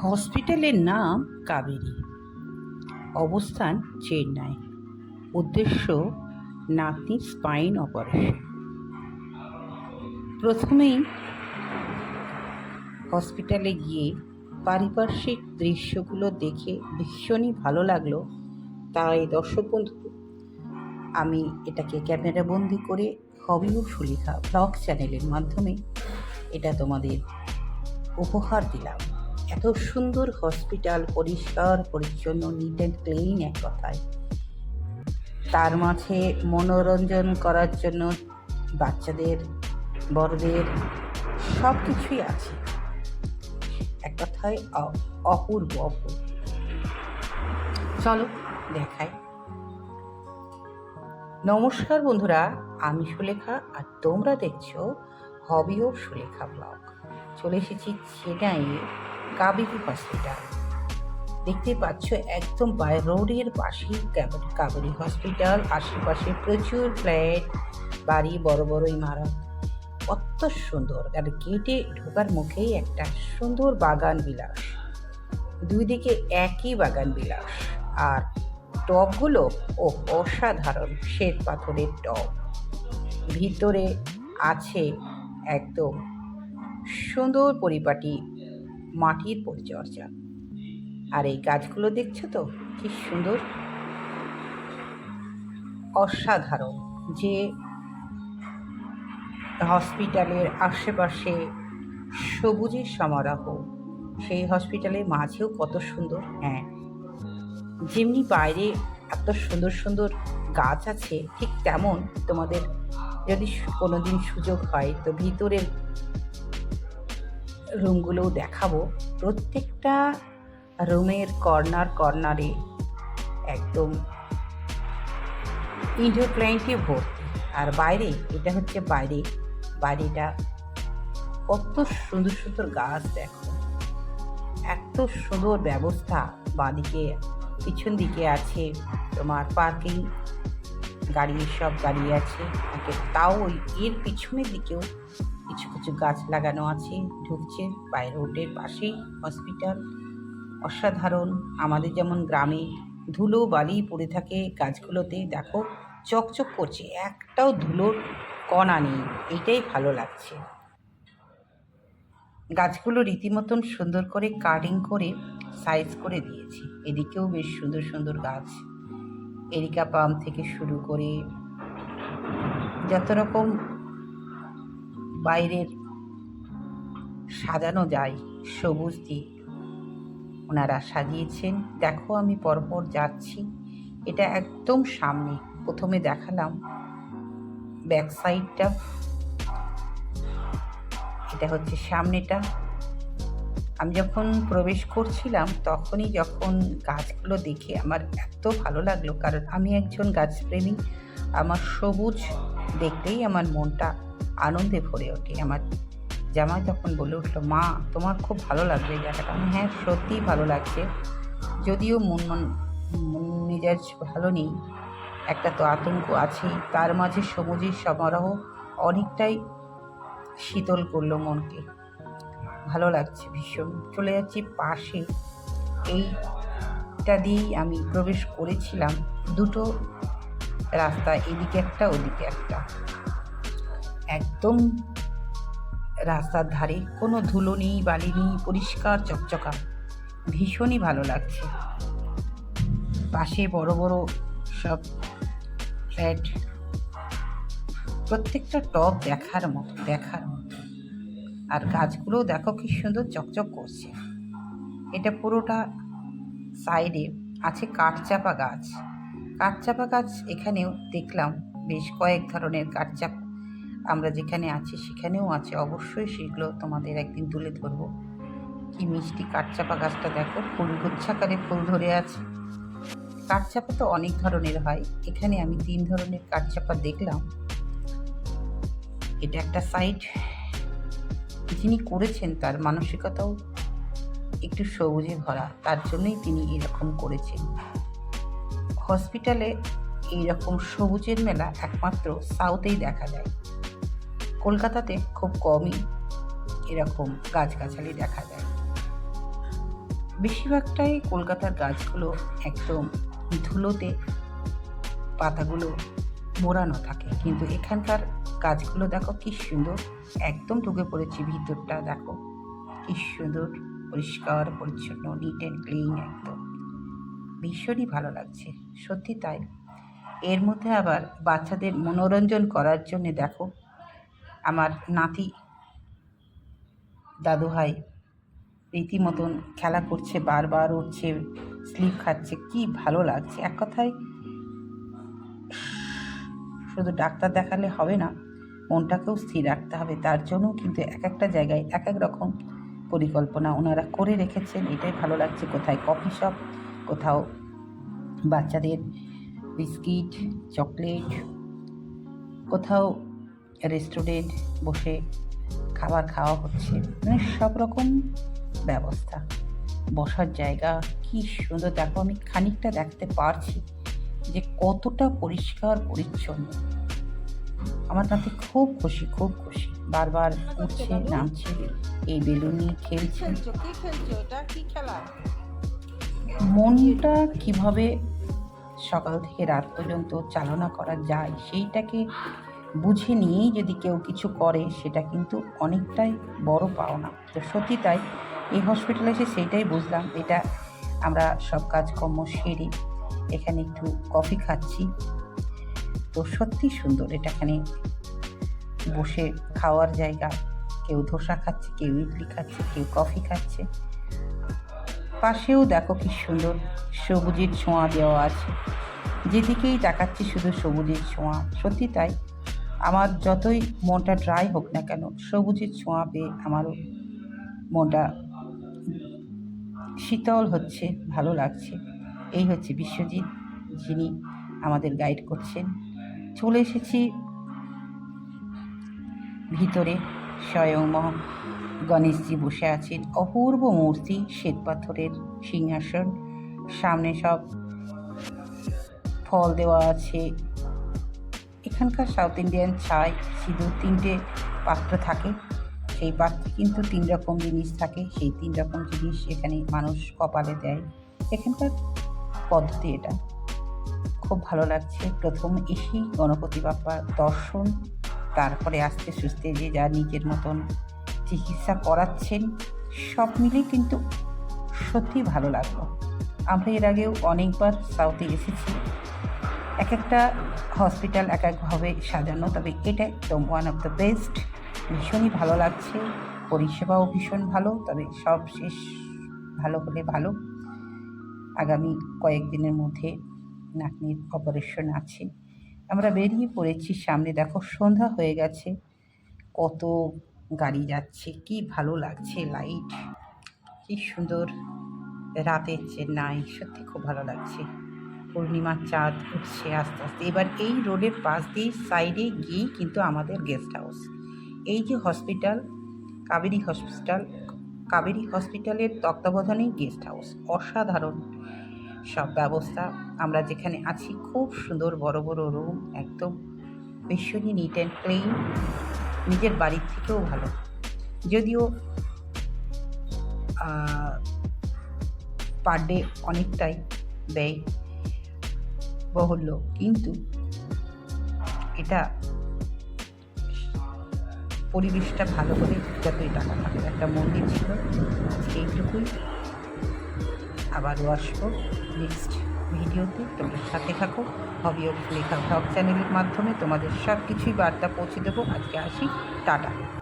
হসপিটালের নাম কাবেরী, অবস্থান চেন্নাই, উদ্দেশ্য নাতনির স্পাইন অপারেশন। প্রথমেই হসপিটালে গিয়ে পারিপার্শ্বিক দৃশ্যগুলো দেখে ভীষণই ভালো লাগলো। তাই দর্শক বন্ধু, আমি এটাকে ক্যামেরাবন্দি করে হবি ও সুলেখা ব্লগ চ্যানেলের মাধ্যমে এটা তোমাদের উপহার দিলাম। এত সুন্দর হসপিটাল, পরিষ্কার পরিচ্ছন্ন, নিট অ্যান্ড ক্লিন, এক কথায়। তার মাঝে মনোরঞ্জন করার জন্য বাচ্চাদের, বড়দের সব কিছুই আছে। এক কথায় অপূর্ব অপূর্ব। চলো দেখাই। নমস্কার বন্ধুরা, আমি সুলেখা আর তোমরা দেখছো হবি ও সুলেখা ব্লগ। চলে এসেছি চেন্নাইয়ে কাবেরী হসপিটাল। দেখতে পাচ্ছ একদম বাই রোডের পাশেই কাবেরী হসপিটাল। আশেপাশে প্রচুর ফ্ল্যাট, বাড়ি, বড় বড় ইমারত। কত সুন্দর! আর গেটে ঢোকার মুখেই একটা সুন্দর বাগান বিলাস, দুই দিকে একই বাগান বিলাস। আর টবগুলো অসাধারণ শ্বেত পাথরের টব। ভিতরে আছে একদম সুন্দর পরিপাটি মাটির পরিচর্যা। আর এই গাছগুলো দেখছো তো কি সুন্দর, অসাধারণ। যে হসপিটালের আশেপাশে সবুজের সমারোহ, সেই হসপিটালের মাঝেও কত সুন্দর। হ্যাঁ, যেমনি বাইরে এত সুন্দর সুন্দর গাছ আছে, ঠিক তেমন তোমাদের যদি কোনোদিন সুযোগ হয় তো ভিতরের রুমগুলোও দেখাবো। প্রত্যেকটা রুমের কর্নারে একদম ইনডোর প্ল্যান্টে ভর্তি। আর বাইরে, এটা হচ্ছে বাইরেটা কত সুন্দর সুন্দর গাছ দেখো, এত সুন্দর ব্যবস্থা। বাঁদিকে পিছন দিকে আছে তোমার পার্কিং, গাড়ি সব দাঁড়িয়ে আছে। তাও এর পিছনের দিকেও কিছু কিছু গাছ লাগানো আছে। ঢুকছে বাই রোডের পাশেই হসপিটাল। অসাধারণ। আমাদের যেমন গ্রামে ধুলো বালি পড়ে থাকে গাছগুলোতে, দেখো চকচক করছে, একটাও ধুলোর কণা নেই। এটাই ভালো লাগছে। গাছগুলো রীতিমতন সুন্দর করে কাটিং করে সাইজ করে দিয়েছে। এদিকেও বেশ সুন্দর সুন্দর গাছ, এরিকা পাম থেকে শুরু করে যত রকম বাইরের সাজানো যায় সবুজ দিয়ে ওনারা সাজিয়েছেন। দেখো আমি পরপর যাচ্ছি। এটা একদম সামনে, প্রথমে দেখালাম ব্যাক সাইডটা, এটা হচ্ছে সামনেটা। আমি যখন প্রবেশ করছিলাম তখনই যখন গাছগুলো দেখে আমার এত ভালো লাগলো, কারণ আমি একজন গাছপ্রেমী। আমার সবুজ দেখলেই আমার মনটা আনন্দে ভরে ওঠে। আমার জামাই তখন বলে উঠলো, মা তোমার খুব ভালো লাগবে এই জায়গাটা। আমি, হ্যাঁ সত্যিই ভালো লাগছে। যদিও মন মেজাজ ভালো নেই, একটা তো আতঙ্ক আছেই, তার মাঝে সবুজের সমারোহ অনেকটাই শীতল করলো মনকে। ভালো লাগছে ভীষণ। চলে যাচ্ছি পাশে, এইটা দিয়েই আমি প্রবেশ করেছিলাম। দুটো রাস্তা, এদিকে একটা ওদিকে একটা, একদম রাস্তার ধারে কোনো ধুলো নেই, বালি নেই, পরিষ্কার চকচকা, ভীষণই ভালো লাগছে। পাশে বড় বড় সব ফ্ল্যাট, প্রত্যেকটা টব দেখার মতো। আর গাছগুলো দেখো কি সুন্দর চকচক করছে। এটা পুরোটা সাইডে আছে কাঠচাপা গাছ। এখানেও দেখলাম বেশ কয়েক ধরনের কাঠচাপা। আমরা যেখানে আছি সেখানেও আছে। অবশ্যই সেগুলো তোমাদের একদিন তুলে ধরবো। কি মিষ্টি কাঠচাপা গাছটা দেখো, ফুলগুচ্ছাকারে ফুল ধরে আছে। কাঠচাপা তো অনেক ধরনের হয়, এখানে আমি 3 ধরনের কাঠচাপা দেখলাম। এটা একটা সাইড। যিনি করেছেন তার মানসিকতাও একটু সবুজে ভরা, তার জন্যই তিনি এরকম করেছেন। হসপিটালে এইরকম সবুজের মেলা একমাত্র সাউথেই দেখা যায়। কলকাতাতে খুব কমই এরকম গাছগাছালি দেখা যায়। বেশিরভাগটাই কলকাতার গাছগুলো একদম ধুলোতে পাতাগুলো মোড়ানো থাকে, কিন্তু এখানকার গাছগুলো দেখো কি সুন্দর। একদম ঢুকে পড়েছি ভিতরটা, দেখো কি সুন্দর, পরিষ্কার পরিচ্ছন্ন, নিট অ্যান্ড ক্লিন, একদম ভীষণই ভালো লাগছে, সত্যি তাই। এর মধ্যে আবার বাচ্চাদের মনোরঞ্জন করার জন্যে দেখো আমার নাতি দাদুভাই রীতিমতন খেলা করছে, বারবার উঠছে, স্লিপ খাচ্ছে, কি ভালো লাগছে। এক কথায় শুধু ডাক্তার দেখালে হবে না, মনটাকেও স্থির রাখতে হবে। তার জন্য কিন্তু এক একটা জায়গায় এক এক রকম পরিকল্পনা ওনারা করে রেখেছেন, এটাই ভালো লাগছে। কোথায় কফি শপ, কোথাও বাচ্চাদের বিস্কিট, চকলেট, কোথাও রেস্টুরেন্ট বসে খাবার খাওয়া হচ্ছে, মানে সব রকম ব্যবস্থা। বসার জায়গা কি সুন্দর, দেখো আমি খানিকটা দেখতে পারছি যে কতটা পরিষ্কার পরিচ্ছন্ন। আমার নাতি খুব খুশি, খুব খুশি, বারবার উঠছে নামছে, এই বেলুন নিয়ে খেলছে। কি খেলা? মনটা কিভাবে সকাল থেকে রাত পর্যন্ত চালনা করা যায় সেইটাকে বুঝে নিয়েই যদি কেউ কিছু করে, সেটা কিন্তু অনেকটাই বড় পাওনা। তো সত্যি তাই, এই হসপিটালে এসে সেইটাই বুঝলাম। এটা আমরা সব কাজকর্ম সেরে এখানে একটু কফি খাচ্ছি, তো সত্যি সুন্দর। এটাখানে বসে খাওয়ার জায়গা, কেউ ধোসা খাচ্ছে, কেউ ইডলি খাচ্ছে, কেউ কফি খাচ্ছে। পাশেও দেখো কি সুন্দর সবুজের ছোঁয়া দেওয়া আছে, যেদিকেই তাকাচ্ছি শুধু সবুজের ছোঁয়া। সত্যি তাই, আমার যতই মনটা ড্রাই হোক না কেন, সবুজের ছোঁয়া পেয়ে আমারও মনটা শীতল হচ্ছে, ভালো লাগছে। এই হচ্ছে বিশ্বজিৎ, যিনি আমাদের গাইড করছেন। চলে এসেছি ভিতরে, স্বয়ং গণেশজি বসে আছেন, অপূর্ব মূর্তি, শ্বেতপাথরের সিংহাসন, সামনে সব ফল দেওয়া আছে। এখানকার সাউথ ইন্ডিয়ান চায় সিঁদুর 3টে পাত্র থাকে, সেই পাত্রে কিন্তু 3 রকম জিনিস থাকে, সেই 3 রকম জিনিস এখানে মানুষ কপালে দেয়। এখানকার পদ্ধতি এটা খুব ভালো লাগছে। প্রথম এসেই গণপতি বাপ্পার দর্শন, তারপরে আস্তে সুস্তে যে যা নিজের মতন চিকিৎসা করাচ্ছেন, সব মিলিয়ে কিন্তু সত্যি ভালো লাগলো। আমরা এর আগেও অনেকবার সাউথে এসেছি, এক একটা হসপিটাল এক একভাবে সাজানো, তবে এটা একদম ওয়ান অফ দ্য বেস্ট। ভীষণই ভালো লাগছে, পরিষেবাও ভীষণ ভালো, তবে সব শেষ ভালো হলে ভালো। আগামী কয়েকদিনের মধ্যে নাতনির অপারেশন আছে। আমরা বেরিয়ে পড়েছি, সামনে দেখো সন্ধ্যা হয়ে গেছে, কত গাড়ি যাচ্ছে, কি ভালো লাগছে, লাইট কি সুন্দর, রাতের চেন্নাই, সত্যি খুব ভালো লাগছে। পূর্ণিমার চাঁদ উঠছে আস্তে আস্তে। এবার এই রোডের পাশ দিয়ে সাইডে গিয়েই কিন্তু আমাদের গেস্ট হাউস। এই যে হসপিটাল, কাবেরী হসপিটালের তত্ত্বাবধানেই গেস্ট হাউস, অসাধারণ সব ব্যবস্থা। আমরা যেখানে আছি খুব সুন্দর, বড় বড় রুম, একদম ভীষণই নিট অ্যান্ড ক্লিন, নিজের বাড়ির থেকেও ভালো। যদিও পার ডে অনেকটাই ব্যয় বহল্য, কিন্তু এটা পরিবেশটা ভালো হলে যতই টাকা থাকে। একটা মন্দির ছিল, এইটুকুই। আবারও আসবো নেক্সট ভিডিওতে, তোমরা সাথে থাকো। হবি অফ লেখা ব্লগ চ্যানেলের মাধ্যমে তোমাদের সব কিছুই বার্তা পৌঁছে দেবো। আজকে আসি, টাটা।